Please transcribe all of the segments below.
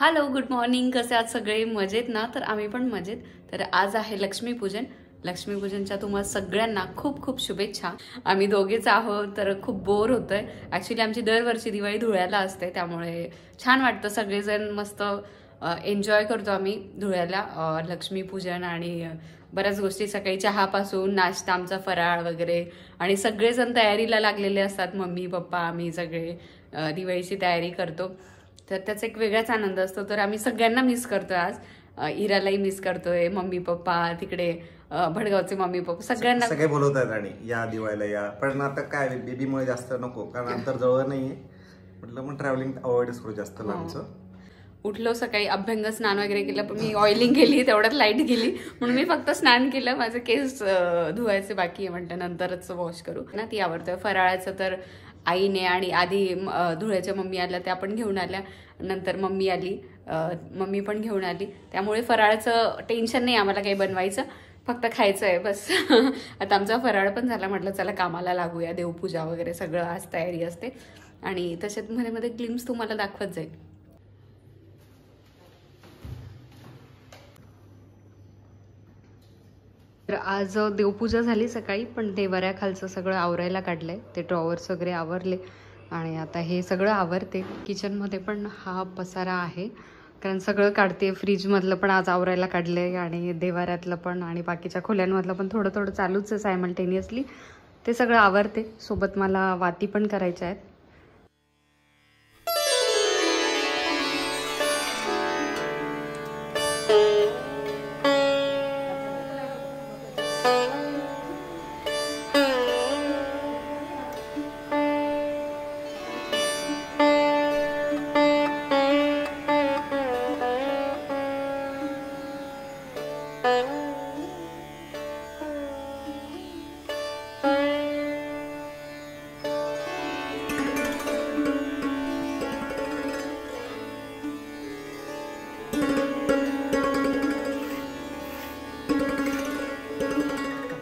Hello, good morning. कसे आहात सगळे? मजेत ना? तर आम्ही पण मजेत. तर आज आहे लक्ष्मीपूजन. लक्ष्मीपूजनच्या तुम्हाला सगळ्यांना खूप खूप शुभेच्छा. आम्ही दोघेच आहोत तर खूप बोर होतंय. ऍक्च्युली आमची दरवर्षी दिवाळी धुळ्याला असते, त्यामुळे छान वाटतं. सगळेजण मस्त एन्जॉय करतो आम्ही धुळ्याला. लक्ष्मीपूजन आणि बऱ्याच गोष्टी, सकाळी चहापासून नाश्ता, आमचा फराळ वगैरे, आणि सगळेजण तयारीला लागलेले असतात. मम्मी पप्पा आम्ही सगळे दिवाळीची तयारी करतो. तर त्याचा एक वेगळाच आनंद असतो. तर आम्ही सगळ्यांना मिस करतोय आज. इरालाही मिस करतोय, मम्मी पप्पा तिकडे, भडगावचे मम्मी पप्पा, सगळ्यांना सगळे बोलवतात आणि या दिवाळीला या. पण आता काय बेबीमुळे जास्त नको, कारण अंतर जवळ नाहीये. म्हटलं मग ट्रॅव्हलिंग अवॉइडच करू जास्त लांबचं. उठलो सकाळी, अभ्यंग स्नान वगैरे केलं, पण मी ऑइलिंग केली, तेवढ्यात लाईट गेली म्हणून मी फक्त स्नान केलं. माझे केस धुवायचे बाकी आहे, म्हटलं नंतरच वॉश करू ना. ती आवडतं फराळाचं. तर आईने आणि आधी धुळ्याच्या मम्मी आल्या, त्या पण घेऊन आल्या. नंतर मम्मी आली, मम्मी पण घेऊन आली. त्यामुळे फराळाचं टेन्शन नाही आम्हाला काही बनवायचं, फक्त खायचं आहे बस. आता आमचा फराळ पण झाला. म्हटलं चला कामाला लागूया. देवपूजा वगैरे सगळं आज तयारी असते, आणि तशात मध्ये मध्ये ग्लिम्स तुम्हाला दाखवत जाईल. तर आज देवपूजा झाली सकाळी, पण देवाऱ्याखालचं सगळं आवरायला काढलंय. ते ड्रॉवर्स वगैरे आवरले, आणि आता हे सगळं आवरते. किचनमध्ये पण हा पसारा आहे, कारण सगळं काढते. फ्रीजमधलं पण आज आवरायला काढलंय, आणि देवाऱ्यातलं पण, आणि बाकीच्या खोल्यांमधलं पण थोडं थोडं चालूच आहे सायमल्टेनियसली. ते सगळं आवरते. सोबत मला वाती पण करायच्या आहेत.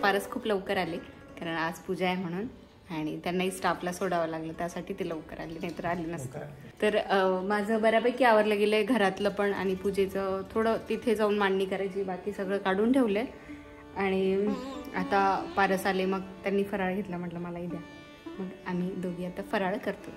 पारस खूप लवकर आले, कारण आज पूजा आहे म्हणून, आणि त्यांनाही स्टाफला सोडावं लागलं, त्यासाठी ते लवकर आले, नाहीतर आले नसतं. तर माझं बऱ्यापैकी आवरलं गेलंय, घरातलं पण, आणि पूजेचं थोडं तिथे जाऊन मांडणी करायची, बाकी सगळं काढून ठेवलंय. आणि आता पारस आले, मग त्यांनी फराळ घेतला, म्हटलं मलाही द्या. मग आम्ही दोघी आता फराळ करतो.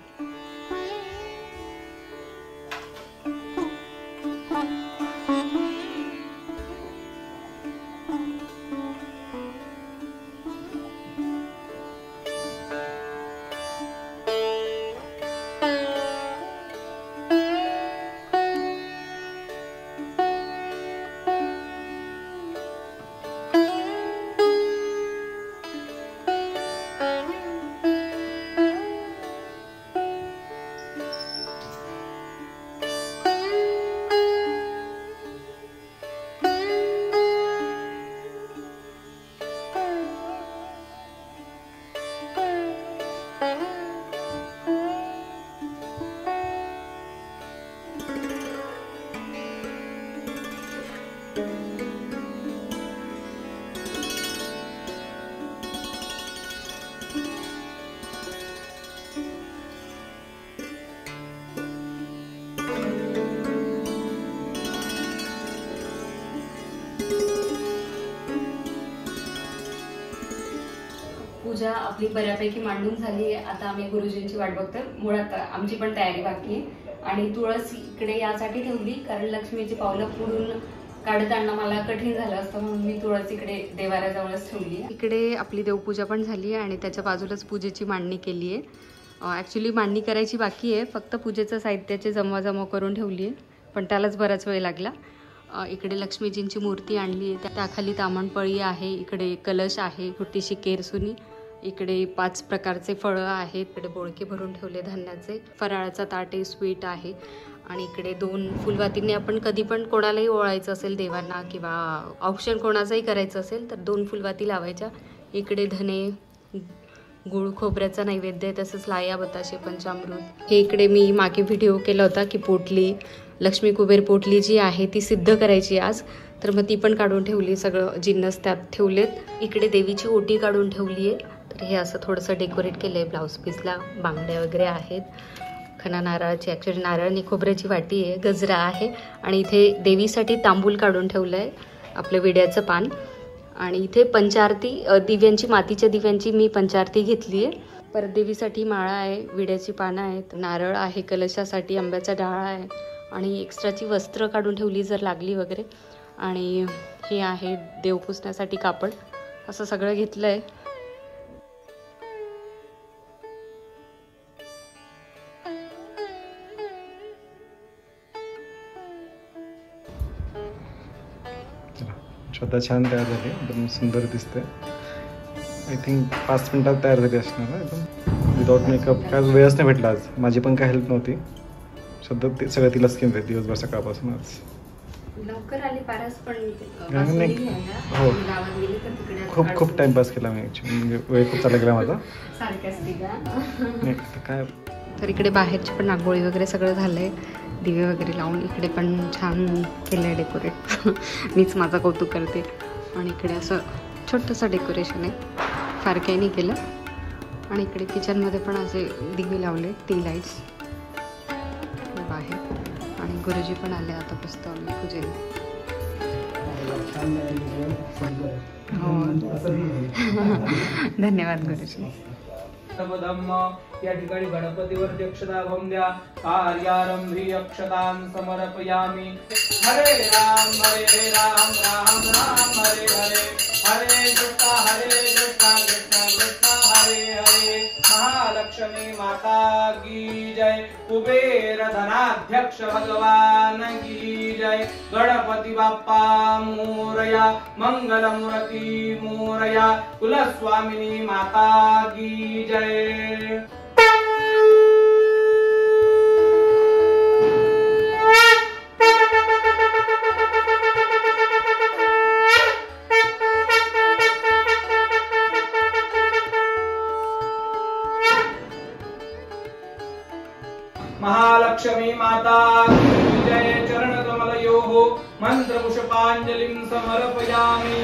पूजा आपली बऱ्यापैकी मांडून झाली आहे. आता आम्ही गुरुजींची वाट बघतोय. मुळात आमची पण तयारी बाकी आहे, आणि तुळस इकडे यासाठी ठेवली कारण लक्ष्मीची पावलं पुढून काढताना मला कठीण झालं असतं, म्हणून मी तुळस इकडे देवाऱ्याजवळच ठेवली. इकडे आपली देवपूजा पण झाली आहे, आणि त्याच्या बाजूलाच पूजेची मांडणी केली आहे. ॲक्च्युली मांडणी करायची बाकी आहे, फक्त पूजेचं साहित्याचे जमवाजमव करून ठेवली आहे, पण त्यालाच बराच वेळ लागला. इकडे लक्ष्मीजींची मूर्ती आणली आहे, त्याखाली तामणपळी आहे, इकडे कलश आहे, छोटीशी केरसुनी, इकडे 5 प्रकारचे फळं आहेत, इकडे बोळके भरून ठेवले धान्याचे, फराळाचा ताट आहे, स्वीट आहे, आणि इकडे 2 फुलवातींनी आपण कधी पण कोणालाही ओवाळायचं असेल देवांना, किंवा औक्षण कोणाचंही करायचं असेल तर 2 फुलवाती लावायच्या. इकडे धने, गुळ खोबऱ्याचा नैवेद्य आहे, तसंच लाया, बताशे, पंचामृत. हे इकडे मी मागे व्हिडिओ केला होता की पोटली, लक्ष्मी कुबेर पोटली जी आहे ती सिद्ध करायची आज, तर मग ती पण काढून ठेवली, सगळं जिन्नस त्यात ठेवलेत. इकडे देवीची ओटी काढून ठेवली आहे, तर हे असं थोडंसं डेकोरेट केलं आहे, ब्लाऊज पीसला बांगड्या वगैरे आहेत. खणा नारळाची, ॲक्च्युली नारळ आणि खोबऱ्याची वाटी आहे, गजरा आहे आणि इथे देवीसाठी तांबूल काढून ठेवलं आहे, आपलं विड्याचं पान. आणि इथे पंचारती दिव्यांची, मातीच्या दिव्यांची मी पंचारती घेतली आहे. परत देवीसाठी माळा आहे, विड्याची पानं आहेत, नारळ आहे, कलशासाठी आंब्याचा डाळा आहे आणि एक्स्ट्राची वस्त्र काढून ठेवली जर लागली वगैरे. आणि हे आहे देव पुसण्यासाठी कापड, असं सगळं घेतलं आहे. श्रद्धा छान तयार झाली, एकदम सुंदर दिसते. आय थिंक 5 मिनिटात तयार झाली असणार ना एकदम, विदाउट मेकअप. काय वेळच नाही भेटला आज, माझी पण काय हेल्प नव्हती. श्रद्धा ते सगळं तिला स्किन आहे दिवसभर सकाळपासून. आज लवकर आली पारस पण हो, खूप टाइमपास केला मी ॲक्च्युली, म्हणजे वेळ खूप चालला गेला माझा. नाही काय, तर इकडे बाहेरची पण रांगोळी वगैरे सगळं झालंय, दिवे वगैरे लावून इकडे पण छान केलंय डेकोरेट. मीच माझं कौतुक करते. आणि इकडे असं छोटंसं डेकोरेशन आहे, फार काही नाही केलं. आणि इकडे किचनमध्ये पण असे दिवे लावले, टी लाईट्स बाहेर. आणि गुरुजी पण आले आता पुस्तकाला पूजेला. धन्यवाद गुरुजी. धम्म या ठिकाणी गणपतीवर अक्षता वाहून द्या. कार्यारंभी अक्षतां समर्पयामि. हरे राम राम राम हरे हरे, हरे कृष्णा कृष्णा कृष्णा हरे हरे. महालक्ष्मी माता की जय, कुबेर धनाध्यक्ष भगवान की जय. गणपती बाप्पा मोरया, मंगलमूर्ती मोरया, कुलस्वामिनी माता की जय. महालक्ष्मी माता की जय. चरण कमलयोः मंत्र पुष्पांजलिं समर्पयामि.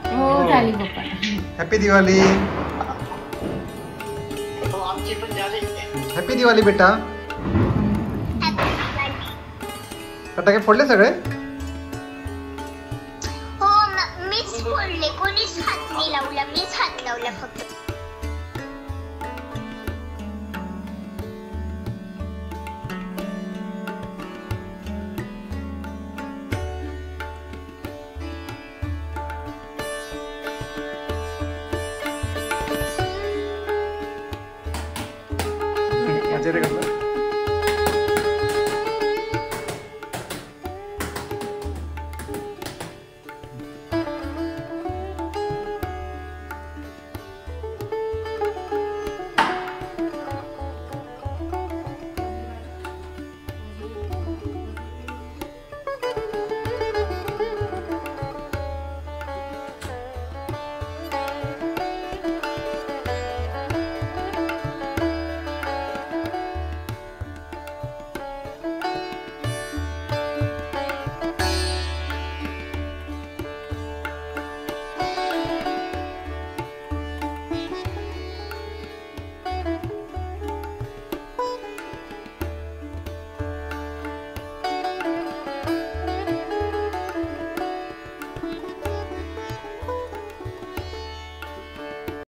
हो झाली पप्पा. हॅपी दिवाळी. हॅपी दिवाळी बेटा. फटाके फोडले सगळे? हो मीच फोडले, कोणीच हात नाही लावला, मीच हात लावला फक्त. मजा येते का?